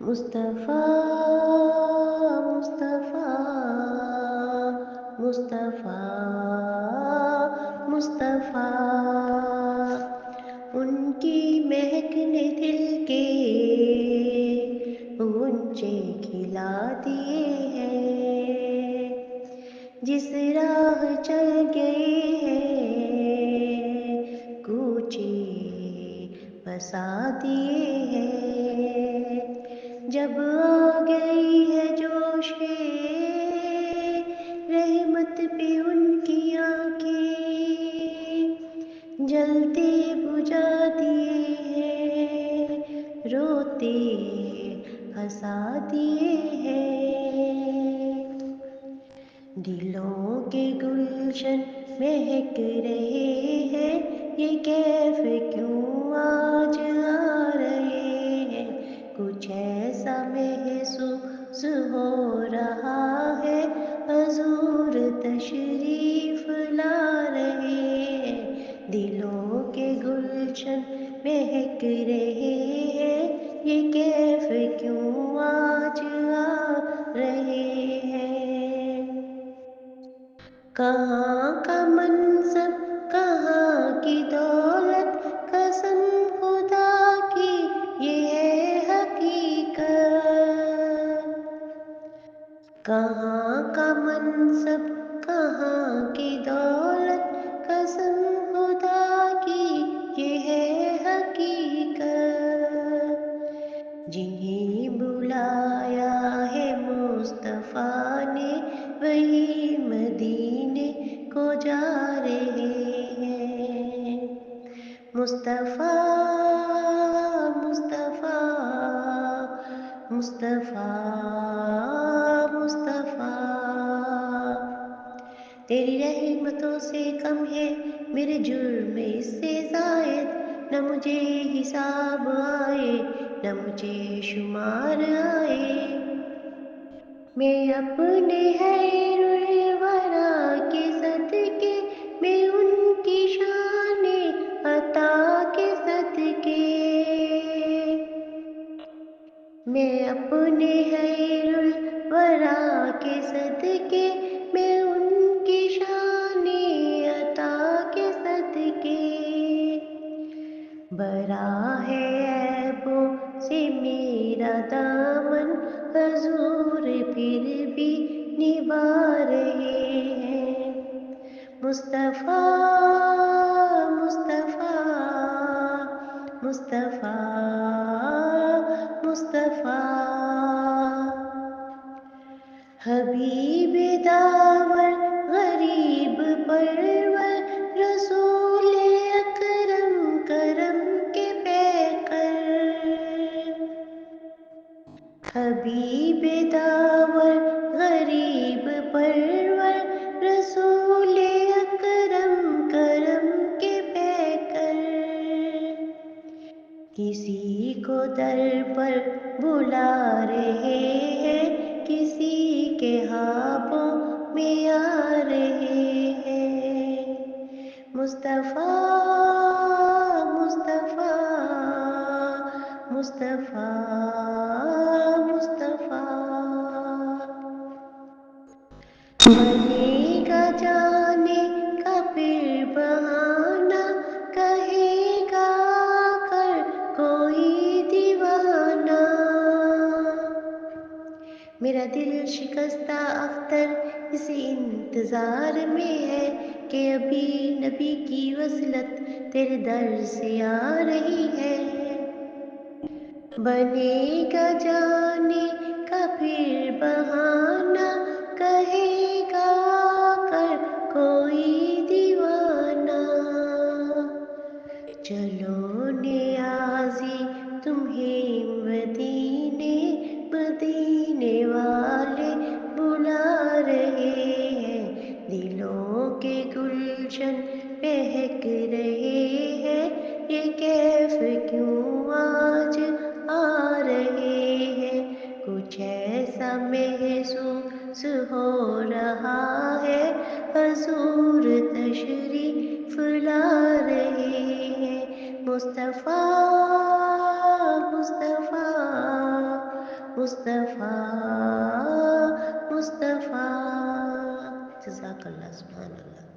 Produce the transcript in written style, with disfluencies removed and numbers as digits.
مصطفیٰ مصطفیٰ مصطفیٰ مصطفیٰ، ان کی مہک نے دل کے غنچے کھلا دیے ہیں، جس راہ چل گئے ہیں کوچے بسا دیے ہیں، جب آ گئی ہے جوش رحمت پہ ان کی آنکھیں، جلتے بجھا دیے ہیں، روتے ہنسا دیے ہیں، دلوں کے گلشن مہک رہے ہیں، یہ کیف کیوں آج آ رہے ہیں، کچھ ایسا محسوس ہو رہا ہے، حضور تشریف لا رہے ہیں، دلوں کے گلشن مہک رہے ہیں، یہ کیف کیوں آج آ رہے ہیں، کہاں کا منصب کہاں کی دولت، قسم خدا کی یہ ہے حقیقت، کہاں کا منصب کہاں کی دولت، قسم خدا کی یہ ہے حقیقت، جنہیں بلایا ہے مصطفیٰ نے وہی مدینے کو جا رہے ہیں، مصطفیٰ مصطفیٰ مصطفیٰ مصطفیٰ، تیری رحمتوں سے کم ہے میرے جرم اس سے زائد، نہ مجھے حساب آئے نہ مجھے شمار آئے، میں اپنے خیر الورا کے صدقے، میں ان کی شان عطا کے صدقے، میں اپنے خیر الورا کے صدقے، میں ان کی شان عطا کے صدقے، برا ہے عیبوں سے میرا دامن، حضور پھر بھی نبھا رہے ہیں، مصطفیٰ مصطفیٰ مصطفیٰ مصطفیٰ، حبیب داور غریب پرور، رسول اکرم کرم کے پیکر، حبیب داور غریب پرور، رسول اکرم کرم کے پیکر، کسی کو در پر بلا رہے ہیں، کسی کے ہاتھوں میں آ رہے ہیں، مصطفیٰ مصطفیٰ مصطفیٰ مصطفیٰ، بنے گا جانے کا پھر بہانہ، کہے گا آ کر کوئی دیوانہ، میرا دل شکستہ اختر اس انتظار میں ہے، کہ ابھی نبی کی وصلت تیرے در سے آ رہی ہے، بنے گا جانے کا پھر بہانہ، کہے گا آ کر کوئی دیوانہ، چلو نیازی تمہیں مدینے، مدینے والے بلا رہے ہیں، دلوں کے گلشن مہک رہے ہیں، یہ کیف کیوں آج آ رہے ہیں، کچھ ایسا محسوس ہو رہا ہے، حضور تشریف لا رہے ہیں، مصطفیٰ مصطفیٰ مصطفیٰ مصطفیٰ. جزاک اللہ. سبحان اللہ.